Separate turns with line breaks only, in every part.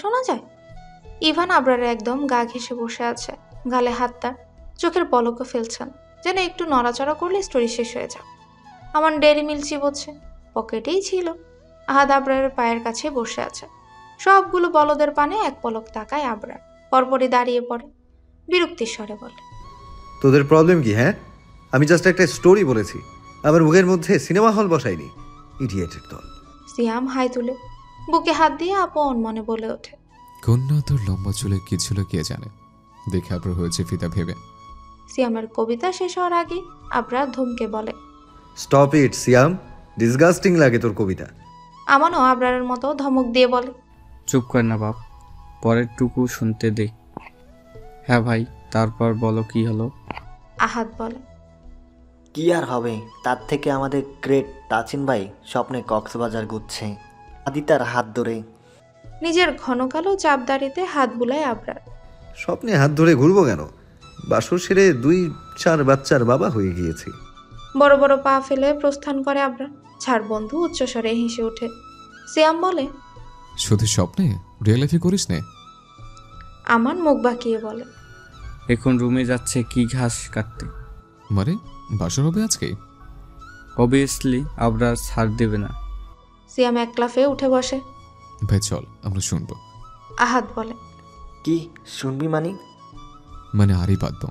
শোনা যায়? ইভান আবরারে একদম গা ঘেঁষে বসে আছে, গালে হাতটা, চোখের পলকও ফেলছেন, যেন একটু নড়াচড়া করলে স্টোরি শেষ হয়ে যাবে। আমার ডেরি মিল্ক চিবোচ্ছে, পকেটেই ছিল। আহাদ আবরারের পায়ের কাছে বসে আছে। সবগুলো বলদের পানে এক পলক তাকায় আবরার, পরপরই দাঁড়িয়ে পড়ে, বিরক্তির স্বরে বলে,
তোদের প্রবলেম কি? হ্যাঁ, আমি জাস্ট একটা স্টোরি বলেছি, আমার মুখের মধ্যে সিনেমা হল বসাইনি। ইডিয়েটের দল।
সিয়াম হাই তুলে বুকে হাত দিয়ে আপন মনে বলে ওঠে,
কন্যা তোর লম্বা চুলে কি ছিল কে জানে, দেখে আবার হয়েছে ফিতা ভেবে।
সিয়ামের কবিতা শেষ হওয়ার আগে আবরার ধমকে বলে,
স্টপ ইট সিয়াম, ডিসগাস্টিং লাগে তোর কবিতা।
আমানও আবরারের মতো ধমক দিয়ে বলে,
চুপ কর না বাপ, পরের টুকু শুনতে দে। হ্যাঁ ভাই, তারপর বলো কি হলো?
আহাদ বলে,
কি আর হবে, তার থেকে আমাদের গ্রেট তাচিন ভাই স্বপ্নে কক্সবাজার ঘুরছে আদিতার হাত ধরে।
নিজের ঘন কালো চাপদাড়িতে হাত বুলায় আবরার।
স্বপ্নে হাত ধরে ঘুরবো কেন? বাসর সেরে 2-4 বাচ্চার বাবা হয়ে গিয়েছি।
বড় বড় পা ফেলে প্রস্থান করে আবরার। ছাড় বন্ধু উচ্চস্বরে হেসে ওঠে। সিয়াম বলে,
শুধু স্বপ্নে, রিয়েল লাইফে করিস নে?
আমান মুখ বাঁকিয়ে বলে,
এখন রুমে যাচ্ছে কি ঘাস কাটতে।
মানে বাসর হবে আজকে?
অবভিয়াসলি আবরা ছাড় দেবে না।
সিয়াম এক লাফে উঠে বসে।
ভাই চল আমরা শুনবো।
আহাদ বলে,
কি শুনবি মানি?
মানে আরই বাঁধবো,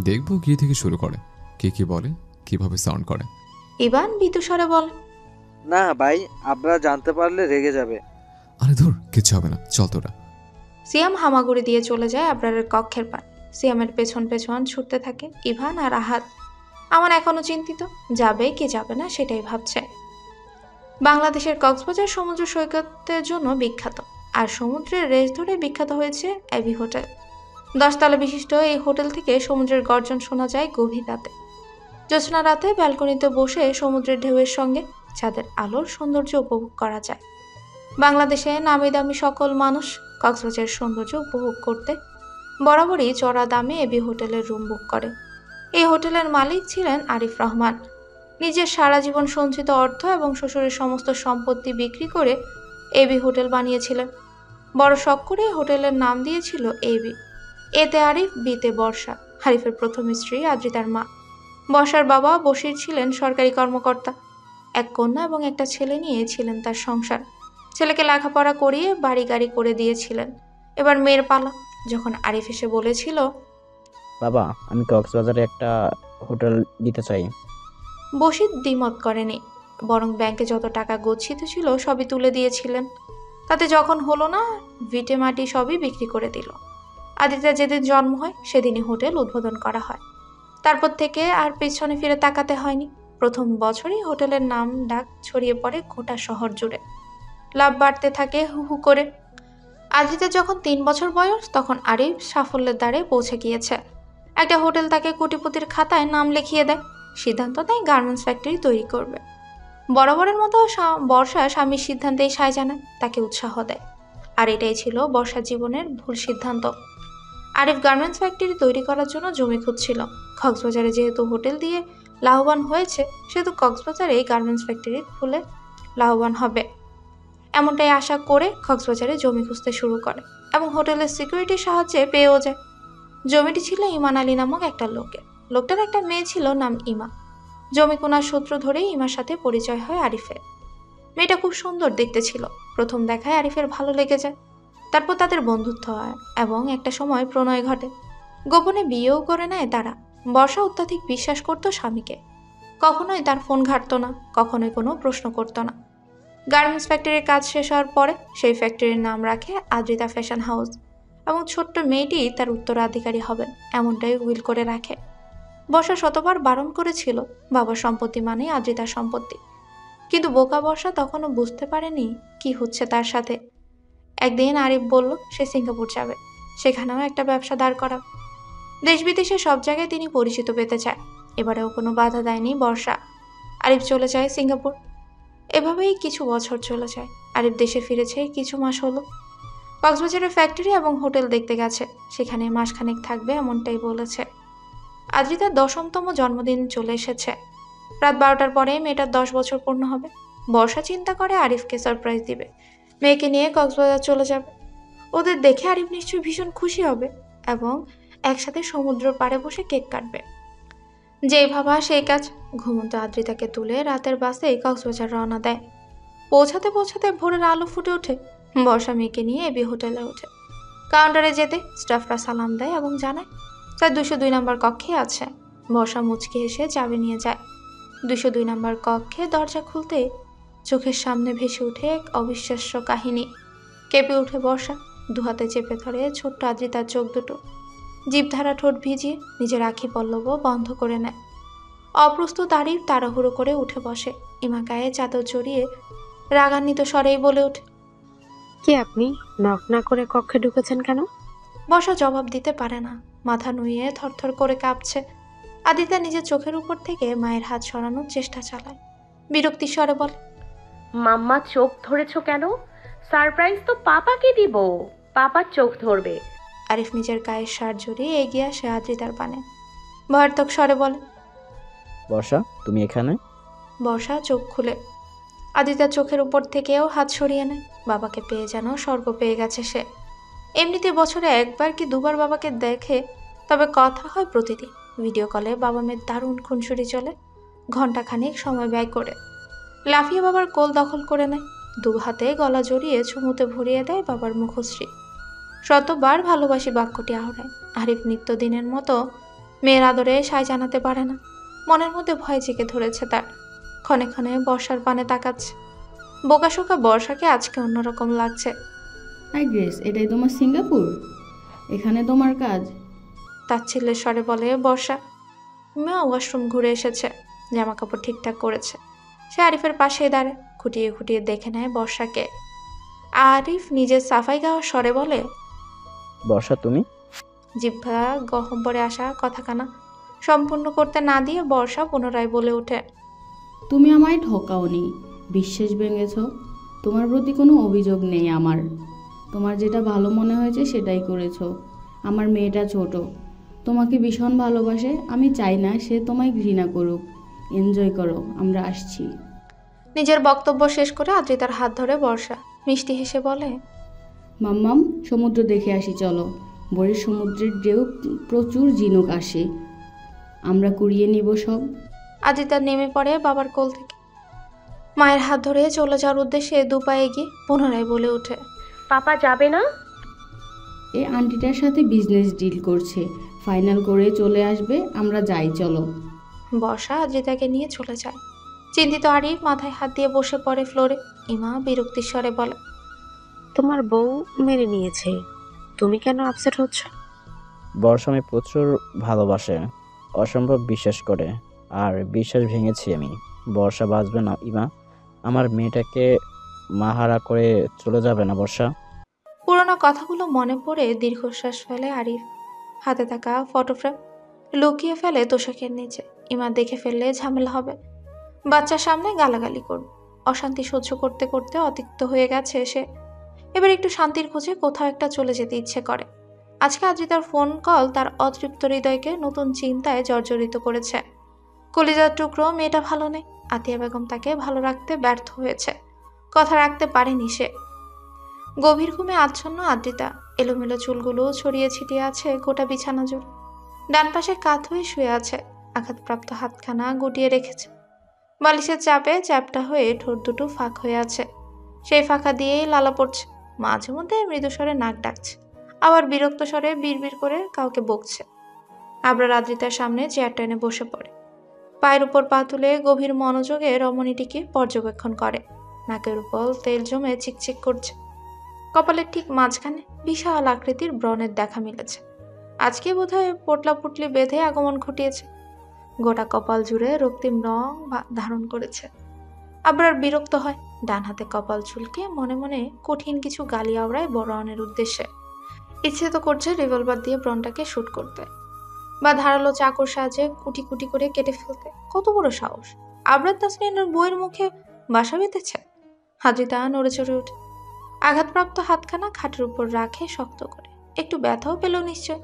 দেখবো গিয়ে থেকে শুরু করে, কে কি বলে, কিভাবে সাউন্ড করে।
ইবান বিতু স্বরে বলে,
না ভাই, আবরা জানতে পারলে রেগে যাবে।
আরে ধর কিচ্ছু হবে না, চল তোরা।
সিয়াম হামাগুড়ি দিয়ে চলে যায় আবরারের কক্ষের পান। সিয়ামের পেছন পেছন ছুটতে থাকে ইভান আর আহাদ। আমার এখনো চিন্তিত, যাবে কি যাবে না সেটাই ভাবছে। বাংলাদেশের কক্সবাজার সমুদ্র সৈকতের জন্য বিখ্যাত, আর সমুদ্রের রেস ধরে বিখ্যাত হয়েছে এবি হোটেল। 10 তলা বিশিষ্ট এই হোটেল থেকে সমুদ্রের গর্জন শোনা যায় গভীর রাতে। জ্যোৎস্না রাতে ব্যালকনিতে বসে সমুদ্রের ঢেউয়ের সঙ্গে চাঁদের আলোর সৌন্দর্য উপভোগ করা যায়। বাংলাদেশে নামি দামি সকল মানুষ কক্সবাজারের সৌন্দর্য উপভোগ করতে বরাবরই চড়া দামে এবি হোটেলের রুম বুক করে। এই হোটেলের মালিক ছিলেন আরিফ রহমান। নিজের সারা জীবন সঞ্চিত অর্থ এবং শ্বশুরের সমস্ত সম্পত্তি বিক্রি করে এবি হোটেল বানিয়েছিলেন। বড় শখ করে হোটেলের নাম দিয়েছিল এবি। এতে আরিফ, বিতে বর্ষা, আরিফের প্রথম স্ত্রী আদ্রিতার মা। বর্ষার বাবা বশির ছিলেন সরকারি কর্মকর্তা। এক কন্যা এবং একটা ছেলে নিয়ে ছিলেন তার সংসার। ছেলেকে লেখাপড়া করিয়ে বাড়ি গাড়ি করে দিয়েছিলেন। এবার মেয়ের পালা। যখন আরিফ এসে বলেছিল,
বাবা আমি কক্সবাজারে একটা হোটেল দিতে চাই,
বশির দ্বিমত করেনি, বরং ব্যাংকে যত টাকা গচ্ছিত ছিল সবই তুলে দিয়েছিলেন। তাতে যখন হলো না, ভিটে মাটি সবই বিক্রি করে দিল। আদিতার যেদিন জন্ম হয় সেদিনই হোটেল উদ্বোধন করা হয়। তারপর থেকে আর পেছনে ফিরে তাকাতে হয়নি। প্রথম বছরই হোটেলের নাম ডাক ছড়িয়ে পড়ে গোটা শহর জুড়ে। লাভ বাড়তে থাকে হু হু করে। আদ্রিতা যখন 3 বছর বয়স, তখন আরিফ সাফল্যের দ্বারে পৌঁছে গিয়েছে। একটা হোটেল তাকে কোটিপতির খাতায় নাম লিখিয়ে দেয়। সিদ্ধান্ত নেয় গার্মেন্টস ফ্যাক্টরি তৈরি করবে। বরাবরের মতো বর্ষা স্বামীর সিদ্ধান্তেই সায় জানায়, তাকে উৎসাহ দেয়। আর এটাই ছিল বর্ষার জীবনের ভুল সিদ্ধান্ত। আরিফ গার্মেন্টস ফ্যাক্টরি তৈরি করার জন্য জমি খুঁজছিল। কক্সবাজারে যেহেতু হোটেল দিয়ে লাভবান হয়েছে, সেহেতু কক্সবাজারে গার্মেন্টস ফ্যাক্টরি খুলে লাভবান হবে, এমনটাই আশা করে কক্সবাজারে জমি খুঁজতে শুরু করে এবং হোটেলের সিকিউরিটির সাহায্যে পেয়েও যায়। জমিটি ছিল ইমান আলী নামক একটা লোকের। লোকটার একটা মেয়ে ছিল, নাম ইমা। জমি কেনার সূত্র ধরেই ইমার সাথে পরিচয় হয় আরিফের। মেয়েটা খুব সুন্দর দেখতে ছিল। প্রথম দেখায় আরিফের ভালো লেগে যায়। তারপর তাদের বন্ধুত্ব হয় এবং একটা সময় প্রণয় ঘটে। গোপনে বিয়েও করে নেয় তারা। বর্ষা অত্যাধিক বিশ্বাস করত স্বামীকে। কখনোই তার ফোন ঘাটত না, কখনোই কোনো প্রশ্ন করত না। গার্মেন্টস ফ্যাক্টরির কাজ শেষ হওয়ার পরে সেই ফ্যাক্টরির নাম রাখে আদ্রিতা ফ্যাশন হাউস এবং ছোট্ট মেয়েটি তার উত্তরাধিকারী হবেন, এমনটাই উইল করে রাখে। বর্ষা শতবার বারণ করেছিল, বাবার সম্পত্তি মানেই আদ্রিতার সম্পত্তি। কিন্তু বোকা বর্ষা তখনও বুঝতে পারেনি কি হচ্ছে তার সাথে। একদিন আরিফ বলল সে সিঙ্গাপুর যাবে, সেখানেও একটা ব্যবসা দাঁড় করা। দেশ বিদেশে সব জায়গায় তিনি পরিচিত পেতে চায়। এবারেও কোনো বাধা দেয়নি বর্ষা। আরিফ চলে যায় সিঙ্গাপুর। এভাবেই কিছু বছর চলে যায়। আরিফ দেশে ফিরেছে কিছু মাস হলো। কক্সবাজারের ফ্যাক্টরি এবং হোটেল দেখতে গেছে, সেখানে মাসখানেক থাকবে এমনটাই বলেছে। আদ্রিতার 10তম জন্মদিন চলে এসেছে। রাত 12টার পরে মেয়েটার 10 বছর পূর্ণ হবে। বর্ষা চিন্তা করে আরিফকে সারপ্রাইজ দিবে, মেয়েকে নিয়ে কক্সবাজার চলে যাবে। ওদের দেখে আরিফ নিশ্চয়ই ভীষণ খুশি হবে এবং একসাথে সমুদ্র পাড়ে বসে কেক কাটবে। যেই ভাবা সেই কাজ। ঘুমন্ত আদ্রিতাকে তুলে রাতের বাসে কক্সবাজার রওনা দেয়। পৌঁছাতে পৌঁছাতে ভোরের আলো ফুটে ওঠে। বর্ষা মেয়েকে নিয়ে এবি হোটেলে ওঠে। কাউন্টারে যেতে স্টাফরা সালাম দেয় এবং জানায় তার 202 নম্বর কক্ষে আছে। বর্ষা মুচকি এসে চাবি নিয়ে যায়। 202 নম্বর কক্ষে দরজা খুলতে চোখের সামনে ভেসে ওঠে এক অবিশ্বাস্য কাহিনী। কেঁপে উঠে বর্ষা, দুহাতে চেপে ধরে ছোট্ট আদ্রিতার চোখ দুটো। জিভধারা ঠোঁট ভিজিয়ে নিজের আখি পল্লব বন্ধ করে নেয়। অপ্রস্তুত আরিফ তাড়াহুড়ো করে উঠে বসে। ইমা গায়ে চাদর জড়িয়ে রাগান্বিত স্বরেই বলে ওঠে,
কে আপনি? নক না করে কক্ষে ঢুকেছেন কেন?
বর্ষা জবাব দিতে পারে না। মাথা নুইয়ে থরথর করে কাঁপছে। আদিতা নিজের চোখের উপর থেকে মায়ের হাত সরানোর চেষ্টা চালায়। বিরক্তি স্বরে বলে,
মাম্মা চোখ ধরেছো কেন? সারপ্রাইজ তো পাপাকে দিব, পাপার চোখ ধরবে।
আরিফ নিজের গায়ের শার্ট জড়িয়ে এগিয়ে আসে আদ্রিতার পানে। ভয়ার্থক স্বরে বলে,
বর্ষা, তুমি এখানে?
বর্ষা চোখ খুলে আদিতার চোখের উপর থেকেও হাত সরিয়ে নেয়। বাবাকে পেয়ে যেন স্বর্গ পেয়ে গেছে সে। এমনিতে বছরে একবার কি দুবার বাবাকে দেখে, তবে কথা হয় প্রতিদিন। ভিডিও কলে বাবা মেয়ের দারুণ খুনসুরি চলে ঘণ্টাখানেক সময় ব্যয় করে। লাফিয়ে বাবার কোল দখল করে নেয়। দু হাতে গলা জড়িয়ে চুমুতে ভরিয়ে দেয় বাবার মুখশ্রী। শতবার ভালোবাসি বাক্যটি আহড়ায়। আরিফ নিত্যদিনের মতো মেয়ের আদরে সায় জানাতে পারে না। মনের মধ্যে ভয় জেগে ধরেছে তার। ক্ষণে ক্ষণে বর্ষার পানে তাকাচ্ছে। বোকাশোকা বর্ষাকে আজকে অন্যরকম লাগছে।
হাই গ্রেস, এটাই তোমার সিঙ্গাপুর? এখানে তোমার কাজ?
তাচ্ছিল্যের স্বরে বলে বর্ষা। মা ওয়াশরুম ঘুরে এসেছে, জামা কাপড় ঠিকঠাক করেছে। সে আরিফের পাশেই দাঁড়ায়, খুঁটিয়ে খুঁটিয়ে দেখে নেয় বর্ষাকে। আরিফ নিজের সাফাই গাওয়ার স্বরে বলে,
বর্ষা, তুমি?
জিহ্বা গহ্বরে আসা কথাখানা সম্পূর্ণ করতে না দিয়ে বর্ষা পুনরায় বলে ওঠে,
তুমি আমায় ঠকাওনি, বিশ্বাস ভেঙেছ। তোমার প্রতি কোনো অভিযোগ নেই আমার। তোমার যেটা ভালো মনে হয়েছে সেটাই করেছো। আমার মেয়েটা ছোট, তোমাকে ভীষণ ভালোবাসে। আমি চাই না সে তোমায় ঘৃণা করুক। এনজয় করো, আমরা আসছি।
নিজের বক্তব্য শেষ করে আদ্রিতার হাত ধরে বর্ষা মিষ্টি হেসে বলে,
মাম্মাম, সমুদ্র দেখে আসি চলো। বরের সমুদ্রের ঢেউ প্রচুর ঝিনুক আসে, আমরা কুড়িয়ে নিব সব।
আদ্রিতা নেমে পড়ে বাবার কোল থেকে। মায়ের হাত ধরে চলে যাওয়ার উদ্দেশ্যে দু পা এগিয়ে পুনরায় বলে ওঠে,
পাপা যাবে না?
এই আন্টিটার সাথে বিজনেস ডিল করছে, ফাইনাল করে চলে আসবে। আমরা যাই চলো।
বর্ষা আদ্রিতাকে নিয়ে চলে যায়। চিন্তিত আরিফ মাথায় হাত দিয়ে বসে পড়ে ফ্লোরে। ইমা বিরক্তির স্বরে বলে,
তোমার বউ মেনে নিয়েছে, তুমি কেন আপসেট হচ্ছ?
বর্ষা আমি প্রচুর ভালোবাসে, অসম্ভব বিশ্বাস করে, আর বিশ্বাস ভেঙেছি আমি। বর্ষা বাঁচবে না ইমা। আমার মেয়েটাকে মাহারা করে চলে যাবে না বর্ষা?
পুরোনো কথাগুলো মনে পড়ে দীর্ঘশ্বাস ফেলে আরিফ। হাতে থাকা ফটো ফ্রেম লুকিয়ে ফেলে তোষকের নিচে। ইমা দেখে ফেললে ঝামেলা হবে, বাচ্চার সামনে গালাগালি করবে। অশান্তি সহ্য করতে করতে অতিক্ত হয়ে গেছে সে। এবার একটু শান্তির খোঁজে কোথাও একটা চলে যেতে ইচ্ছে করে। আজকে আদ্রিতার ফোন কল তার অতৃপ্ত হৃদয়কে নতুন চিন্তায় জর্জরিত করেছে। কলিজার টুকরো মেয়েটা ভালো নেই। আতিয়া বেগম তাকে ভালো রাখতে ব্যর্থ হয়েছে, কথা রাখতে পারেনি সে। গভীর ঘুমে আচ্ছন্ন আদ্রিতা। এলোমেলো চুলগুলো ছড়িয়ে ছিটিয়ে আছে গোটা বিছানা জুড়ে। ডান পাশে কাত হয়ে শুয়ে আছে, আঘাতপ্রাপ্ত হাতখানা গুটিয়ে রেখেছে। বালিশের চাপে চ্যাপটা হয়ে ঠোঁট দুটো ফাঁক হয়ে আছে, সেই ফাঁকা দিয়েই লালা পড়ছে। মাঝে মধ্যে মৃদু স্বরে নাক ডাকছে, আবার বিরক্ত স্বরে বিড়বিড় করে কাউকে বকছে। আবরার আদ্রিতার সামনে চেয়ার টেনে বসে পড়ে। পায়ের উপর পা তুলে গভীর মনোযোগে রমণীটিকে পর্যবেক্ষণ করে। নাকের উপর তেল জমে চিকচিক করছে। কপালের ঠিক মাঝখানে বিশাল আকৃতির ব্রণের দেখা মিলেছে। আজকে বোধহয় পোটলা পুটলি বেঁধে আগমন ঘটিয়েছে। গোটা কপাল জুড়ে রক্তিম রং ধারণ করেছে। আবরার বিরক্ত হয়, ডান হাতে কপাল চুলকে মনে মনে কঠিন কিছু গালি আওড়ায় বড়নের উদ্দেশ্যে। ইচ্ছে তো করছে রিভলভার দিয়ে ব্রণটাকে শুট করতে, বা ধারালো চাকুর সাহায্যে কুটি কুটি করে কেটে ফেলতে। কত বড় সাহস! আবরার তাসনিনের বইয়ের মুখে বাসা বেঁধেছে। আদ্রিতা নড়ে চড়ে ওঠে। আঘাতপ্রাপ্ত হাতখানা খাটের উপর রাখে শক্ত করে। একটু ব্যথাও পেল নিশ্চয়।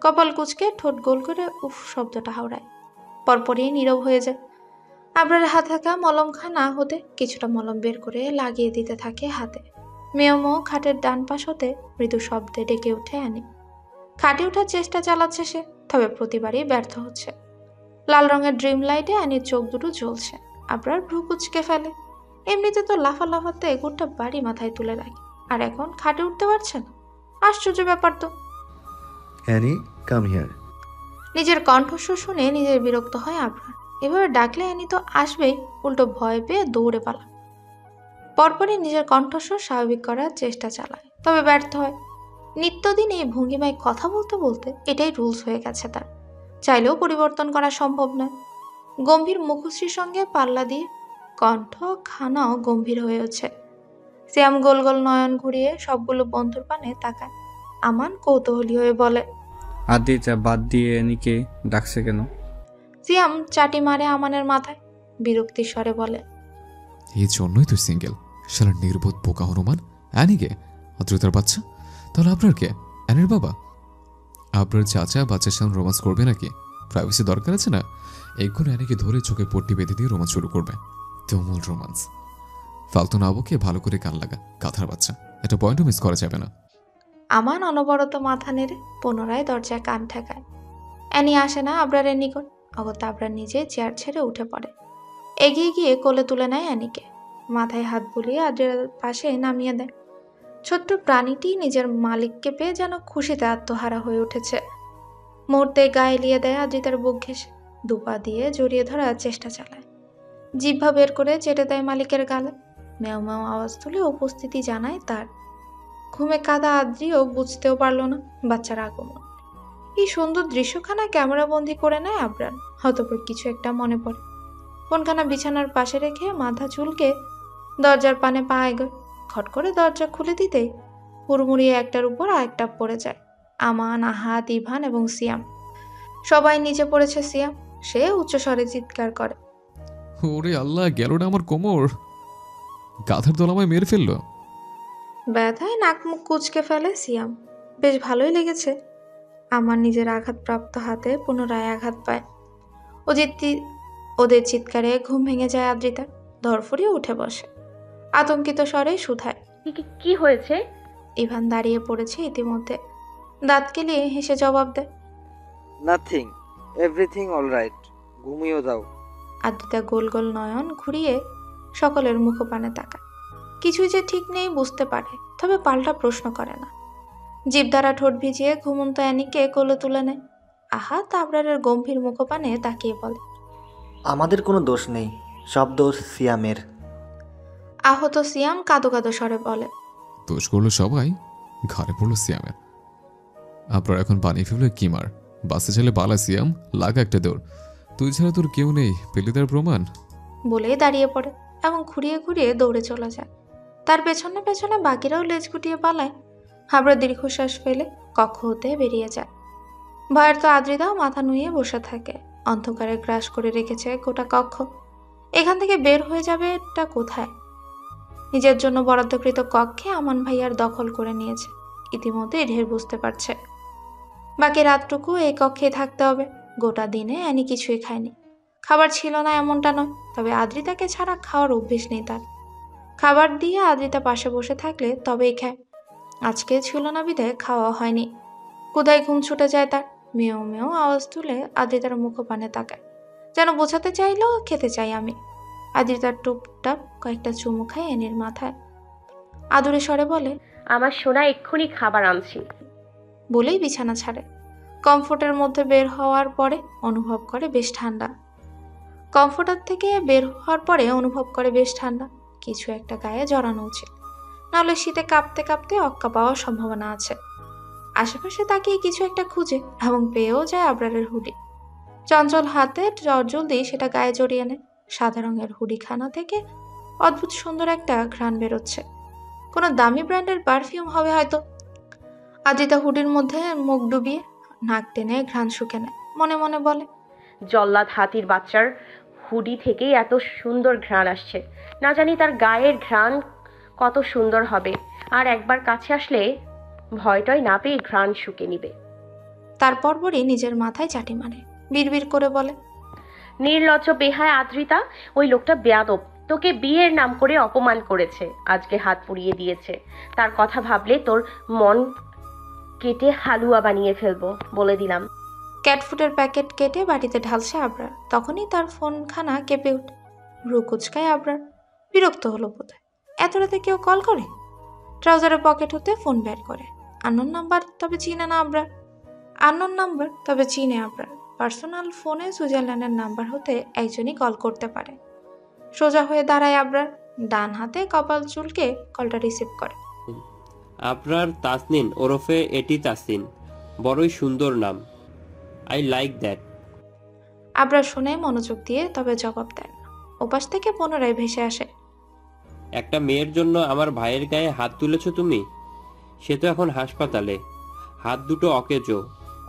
কপাল কুচকে ঠোঁট গোল করে উফ শব্দটা হাওড়ায়। পরপরই নীরব হয়ে যায়। আবরারের হাতে থাকা মলমখানা হতে কিছুটা মলম বের করে লাগিয়ে দিতে থাকে হাতে। মেয়মো খাটের ডান পাশ হতে মৃদু শব্দে ডেকে ওঠে অ্যানি। খাটে ওঠার চেষ্টা চালাচ্ছে সে, তবে প্রতিবারই ব্যর্থ হচ্ছে। লাল রঙের ড্রিম লাইটে অ্যানির চোখ দুটো জ্বলছে। আবরার ভ্রু কুচকে ফেলে। এমনিতে তো লাফাতে গোটা বাড়ি মাথায় তুলে রাখে, আর এখন খাটে উঠতে পারছে না। আশ্চর্য ব্যাপার তো।
Annie, come here.
নিজের কণ্ঠস্বর শুনে নিজের বিরক্ত হয় আবরার। এভাবে ডাকলে অ্যানি তো আসবেই, উল্টো ভয় পেয়ে দৌড়ে পালায়। পরপরই নিজের কণ্ঠস্বর স্বাভাবিক করার চেষ্টা চালায়, তবে ব্যর্থ হয়। নিত্যদিন এই ভঙ্গিমায় কথা বলতে বলতে এটাই রুলস হয়ে গেছে তার, চাইলেও পরিবর্তন করা সম্ভব নয়। গম্ভীর মুখশ্রীর সঙ্গে পাল্লা দিয়ে কণ্ঠ খানাও গম্ভীর হয়ে ওঠে। শ্যাম গোল গোল নয়ন ঘুরিয়ে সবগুলো বন্ধুর পানে তাকায়। আমান কৌতূহলী হয়ে বলে,
আদিতা বাদ দিয়ে এনিকে ডাকছে কেন?
শ্যাম চাটি মারে আমানের মাথায়, বিরক্তির স্বরে বলে,
এই জন্যই তুই সিঙ্গেল। শালা নির্বোধ বোকা হনুমান। অ্যানিকে আদ্রিতার বাচ্চা? তাহলে আপনার কে? অ্যানির বাবা? আপনার চাচা বাচ্চার সামনে রোমান্স করবে নাকি? প্রাইভেসি দরকার আছে না? এক্ষুনি অ্যানিকে ধরে চোখে পট্টি বেঁধে দিয়ে রোমান্স শুরু করবে। তুমুল রোমান্স। ফালতু না বকে ভালো করে কান লাগা, কাঁথার বাচ্চা। এটা পয়েন্টও মিস করা যাবে না।
আমান অনবরত মাথা নেড়ে পুনরায় দরজায় কান ঠেকায়। অ্যানি আসে না আবরারের নিকট। অগত্যা আবরার নিজে চেয়ার ছেড়ে উঠে পড়ে। এগিয়ে গিয়ে কোলে তুলে নেয় অ্যানিকে। মাথায় হাত বুলিয়ে আদ্রিতার পাশে নামিয়ে দেয়। ছোট্ট প্রাণীটি নিজের মালিককে পেয়ে যেন খুশিতে আত্মহারা হয়ে উঠেছে। মুহূর্তে গায়ে লিয়ে দেয় আদ্রিতার বুক ঘেঁষে। দুপা দিয়ে জড়িয়ে ধরার চেষ্টা চালায়। জিহ্বা বের করে চেটে দেয় মালিকের গালে। ম্যাও ম্যাও আওয়াজ তুলে উপস্থিতি জানায় তার। ঘুমে কাদা আদ্রিও বুঝতেও পারল না বাচ্চার আগমন। এই সুন্দর দৃশ্যখানা ক্যামেরাবন্দি করে নেয় আবরার। হতপর কিছু একটা মনে পড়ে। ফোনখানা বিছানার পাশে রেখে মাথা চুলকে দরজার পানে পা এগোয়। খট করে দরজা খুলে দিতেই হুড়মুড়িয়ে একটার উপর আরেকটা পড়ে যায়। আমান, আহাত, ইভান এবং সিয়াম। সবাই নিচে পড়েছে। সিয়াম সে উচ্চস্বরে চিৎকার করে,
ওরে আল্লাহ, গেলটা আমার কোমর। গাধার দল আমায় মেরে ফেললো।
ব্যথায় নাক মুখ কুচকে ফেলে সিয়াম। বেশ ভালোই লেগেছে। আমার নিজের আঘাতপ্রাপ্ত হাতে পুনরায় আঘাত পায়। ওদের চিৎকারে ঘুম ভেঙে যায় আদ্রিতার। ধরফড়িয়ে উঠে বসে। আতঙ্কিত স্বরে শুধায়,
কি হয়েছে?
ইভান দাঁড়িয়ে পড়েছে ইতিমধ্যে। দাঁত কেলিয়ে হেসে জবাব দেয়,
নাথিং, এভরিথিং অলরাইট। ঘুমিয়ে যাও।
আদ্রিতা গোল গোল নয়ন ঘুরিয়ে সকলের মুখপানে তাকায়। কিছুই যে ঠিক নেই বুঝতে পারে, তবে পাল্টা প্রশ্ন করে না। জিভ দ্বারা ঠোঁট ভিজিয়ে ঘুমন্ত অ্যানিকে কোলে তুলে নেয়। আহাত আবরারের গম্ভীর মুখপানে তাকিয়ে বলে,
আমাদের কোনো দোষ নেই, সব দোষ সিয়ামের।
আহত সিয়াম কাঁদো কাঁদো স্বরে বলে,
দোষ করলো সবাই, ঘাড়ে পড়লো সিয়ামের। আপনার এখন বানিয়ে ফেললো কি মার? বাসে ছেলে বালা সিয়াম, লাগা একটা দৌড়। তুই ছাড়া তোর কেউ নেই, পেলে তার প্রমাণ।
বলেই দাঁড়িয়ে পড়ে এবং ঘুরিয়ে ঘুরিয়ে দৌড়ে চলে যায়। তার পেছনে পেছনে বাকিরাও লেজ গুটিয়ে পালায়। হাবড়া দীর্ঘশ্বাস ফেলে কক্ষ হতে বেরিয়ে যায়। ভয়ের তো আদ্রিতাও মাথা নুয়ে বসে থাকে। অন্ধকারে গ্রাস করে রেখেছে গোটা কক্ষ। এখান থেকে বের হয়ে যাবে এটা কোথায়? নিজের জন্য বরাদ্দকৃত কক্ষে আমান ভাইয়ার দখল করে নিয়েছে। ইতিমধ্যে ঢের বুঝতে পারছে। বাকি রাতটুকু এই কক্ষে থাকতে হবে। গোটা দিনে অ্যানি কিছুই খায়নি। খাবার ছিল না এমনটা নয়, তবে আদ্রিতাকে ছাড়া খাওয়ার অভ্যেস নেই তার। খাবার দিয়ে আদ্রিতা পাশে বসে থাকলে তবেই খায়। আজকে ছিল না বিধায় খাওয়া হয়নি। ক্ষুধায় ঘুম ছুটে যায় তার। মেয়েও মেয়েও আওয়াজ তুলে আদ্রিতার মুখপানে তাকায়, যেন বোঝাতে চাইলো খেতে চাই আমি। আদ্রিতার টুপটাপ কয়েকটা চুমু খায় অ্যানির মাথায়। আদুরে স্বরে বলে,
আমার সোনা এক্ষুনি খাবার আনছি।
বলেই বিছানা ছাড়ে। কমফোর্টের মধ্যে বের হওয়ার পরে অনুভব করে বেশ ঠান্ডা। কমফোর্টার থেকে বের হওয়ার পরে অনুভব করে বেশ ঠান্ডা। কিছু একটা গায়ে জড়ানো উচিত, নাহলে শীতে কাঁপতে কাঁপতে অক্কা পাওয়ার সম্ভাবনা আছে। আশেপাশে তাকিয়ে কিছু একটা খুঁজে এবং পেয়েও যায় আবরারের হুডি। চঞ্চল হাতে জলদি সেটা গায়ে জড়িয়ে নেয়। সাদা রঙের হুডিখানা থেকে অদ্ভুত সুন্দর একটা ঘ্রাণ বেরোচ্ছে। কোনো দামি ব্র্যান্ডের পারফিউম হবে হয়তো। আদ্রিতা হুডির মধ্যে মুখ ডুবিয়ে নাক টেনে ঘ্রাণ শুকে নেয়। মনে মনে বলে,
জল্লাদ হাতির বাচ্চার হুডি থেকেই এত সুন্দর ঘ্রাণ আসছে। না জানি তার গায়ের ঘ্রাণ কত সুন্দর হবে। আর একবার কাছে আসলে ভয়টয় না পেয়ে ঘ্রাণ শুকে নিবে।
তারপর পরই নিজের মাথায় চাটি মারে। বিড়বিড় করে বলে,
নির্লজ্জ বেহায় আদ্রিতা, ওই লোকটা বেয়াদব। তোকে বিয়ের নাম করে অপমান করেছে, আজকে হাত পুড়িয়ে দিয়েছে। তার কথা ভাবলে তোর মন কেটে হালুয়া বানিয়ে ফেলবো, বলে দিলাম।
ক্যাটফুডের প্যাকেট কেটে বাটিতে ঢালছে আবরার, তখনই তার ফোনখানা কেঁপে ওঠে। ভ্রু কুচকায় আবরার, বিরক্ত হলো বোধহয়। এত রাতে কেউ কল করে? ট্রাউজারের পকেট হতে ফোন বের করে। আননোন নাম্বার, তবে চিনে না আবরার। আননোন নাম্বার, তবে চিনে আবরার। পার্সোনাল ফোনে সুইজারল্যান্ডের নাম্বার হতে একজনই কল করতে পারে। সোজা হয়ে দাঁড়ায় আবরার, ডান হাতে কপাল চুলকে কলটা রিসিভ করে।
আবরার তাসনিন ওরফে এটি তাসনিন, বড়ই সুন্দর নাম, আই লাইক দ্যাট।
আবরার শুনে মনোযোগ দিয়ে তবে জবাব দেয় না। ওপাশ থেকে পুনরায় ভেসে আসে,
একটা মেয়ের জন্য আমার ভাইয়ের গায়ে হাত তুলেছো তুমি? সে তো এখন হাসপাতালে, হাত দুটো অকেজো,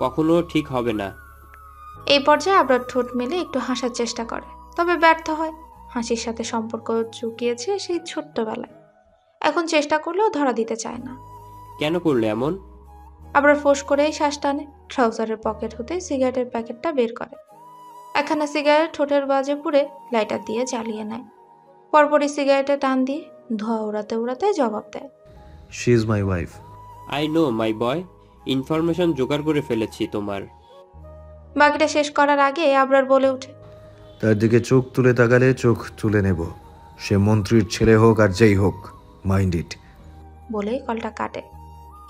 কখনো ঠিক হবে না।
এই পর্যায়ে আবরার ঠোঁট মেলে একটু হাসার চেষ্টা করে, তবে ব্যর্থ হয়। হাসির সাথে সম্পর্ক চুকিয়েছে সেই ছোট্টবেলায়, এখন চেষ্টা করলেও ধরা দিতে চায় না।
কেন করলে এমন?
আবরার ফোঁস করেই শ্বাস টানে। ট্রাউজারের পকেট হতে সিগারেটের প্যাকেটটা বের করে। একখানা সিগারেট ঠোঁটের বাজে পুড়ে লাইটার দিয়ে জ্বালিয়ে নেয়। পরপরই সিগারেটে টান দিয়ে ধোঁয়া উড়াতে উড়াতে জবাব দেয়,
she is my wife.
I know my boy, information জোগাড় করে ফেলেছি তোমার।
বাকিটা শেষ করার আগে আবরার বলে ওঠে,
তার দিকে চোখ তুলে তাকালে চোখ তুলে নেব, সে মন্ত্রীর ছেলে হোক আর যেই হোক, মাইন্ড ইট।
বলেই কলটা কাটে।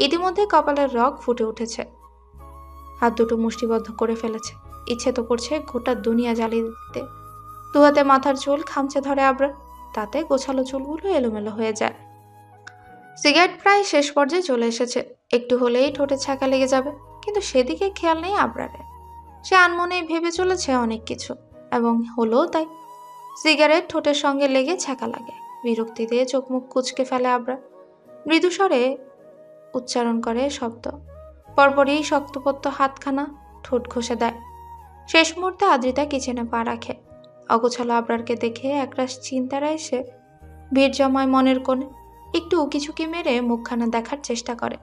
ইতিমধ্যে কপালের রগ ফুটে উঠেছে, হাত দুটো মুষ্টিবদ্ধ করে ফেলেছে। ইচ্ছে তো করছে গোটা দুনিয়া জ্বালিয়ে দিতে। দু হাতে মাথার চুল খামচে ধরে আবরার, তাতে গোছালো চুলগুলো এলোমেলো হয়ে যায়। সিগারেট প্রায় শেষ পর্যায়ে চলে এসেছে, একটু হলেই ঠোঁটে ছ্যাঁকা লেগে যাবে, কিন্তু সেদিকে খেয়াল নেই আবরারের। সে আনমনেই ভেবে চলেছে অনেক কিছু, এবং হলো তাই। সিগারেট ঠোঁটের সঙ্গে লেগে ছ্যাঁকা লাগে। বিরক্তিতে চোখ মুখ কুচকে ফেলে আবরার, মৃদু স্বরে উচ্চারণ করে শব্দ। পরপরই শক্তপোক্ত হাতখানা ঠোঁট ঘষে দেয়। শেষ মুহূর্তে আদ্রিতা কিচেনে পা রাখে। অগোছালো আবরারকে দেখে একরাশ চিন্তারা এসে ভিড় জমায় মনের কোণে। একটু উকিঝুঁকি মেরে মুখখানা দেখার চেষ্টা করে।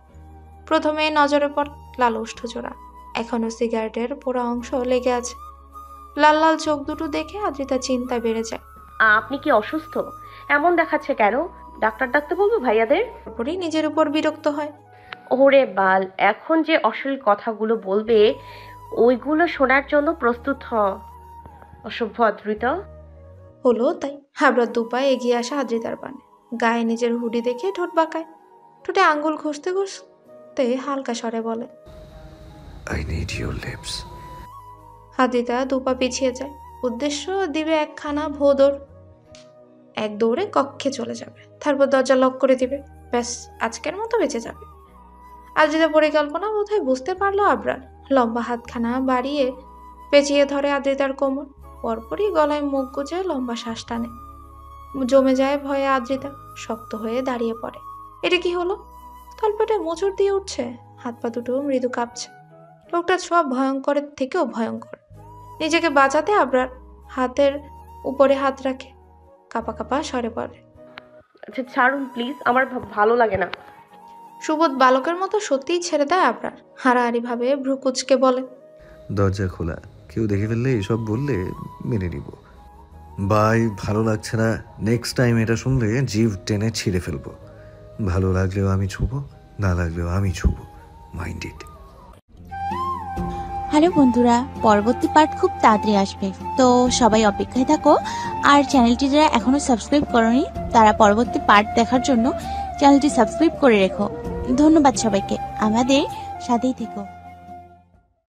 প্রথমে নজরে পড়ে লাল ওষ্ঠজোড়া, এখনো সিগারেটের পোড়া অংশ লেগে আছে। লাল লাল চোখ দুটো দেখে আদ্রিতা চিন্তা বেড়ে যায়।
আপনি কি অসুস্থ? এমন দেখাচ্ছে কেন? ডাক্তার ডাকতে বলবো ভাইয়াদের?
তারপরেই নিজের উপর বিরক্ত হয়।
ওরে বাল, এখন যে অশ্লীল কথাগুলো বলবে ওইগুলো শোনার জন্য প্রস্তুত হ। অসভ্য আদ্রিতা।
হলো তাই। আবরার দুপায়ে এগিয়ে আসা আদ্রিতার পানে, গায়ে নিজের হুডি দেখে ঠোঁট বাঁকায়। ঠোঁটে আঙ্গুল ঘষতে ঘষতে হালকা স্বরে বলে,
I need your lips.
Adrita দুপা পিছিয়ে যায়। উদ্দেশ্য দিবে একখানা ভোদর, এক দৌড়ে কক্ষে চলে যাবে, তারপর দরজা লক করে দিবে। ব্যাস, আজকের মতো বেঁচে যাবে। আদ্রিতা পরিকল্পনা বোধহয় বুঝতে পারলো আবরার। লম্বা হাতখানা বাড়িয়ে পেঁচিয়ে ধরে আদ্রিতার কোমর। পরপরই গলায় মুখ গুজে লম্বা শ্বাস টানে। জমে যায় ভয়ে আদ্রিতা, শক্ত হয়ে দাঁড়িয়ে পড়ে। এটা কি হলো? তলপেটে মোচড় দিয়ে উঠছে, হাত পা দুটো মৃদু কাঁপছে। লোকটা সব ভয়ঙ্করের থেকেও ভয়ঙ্কর। নিজেকে বাঁচাতে আবরার হাতের উপরে হাত রাখে, কাঁপা কাঁপা স্বরে পড়ে,
আচ্ছা ছাড়ুন প্লিজ, আমার ভালো লাগে না।
সুবোধ বালকের মতো সত্যিই ছেড়ে দেয় আবরার। হারাহারি ভাবে ভ্রু কুচকে বলে,
দরজা খোলা, কেউ দেখে ফেললে এসব বললে মেনে নিব। বাই, ভালো লাগছে না। নেক্সট টাইম এটা শুনলে জিভ টেনে ছিঁড়ে ফেলবো। ভালো লাগলেও আমি ছুবো, না লাগলেও আমি ছুবো, মাইন্ড ইট।
হ্যালো বন্ধুরা, পরবর্তী পার্ট খুব তাড়াতাড়ি আসবে, তো সবাই অপেক্ষায় থাকো। আর চ্যানেলটি যারা এখনো সাবস্ক্রাইব করোনি তারা পরবর্তী পার্ট দেখার জন্য চ্যানেলটি সাবস্ক্রাইব করে রেখো। ধন্যবাদ সবাইকে, আমাদের সাথেই থেকো।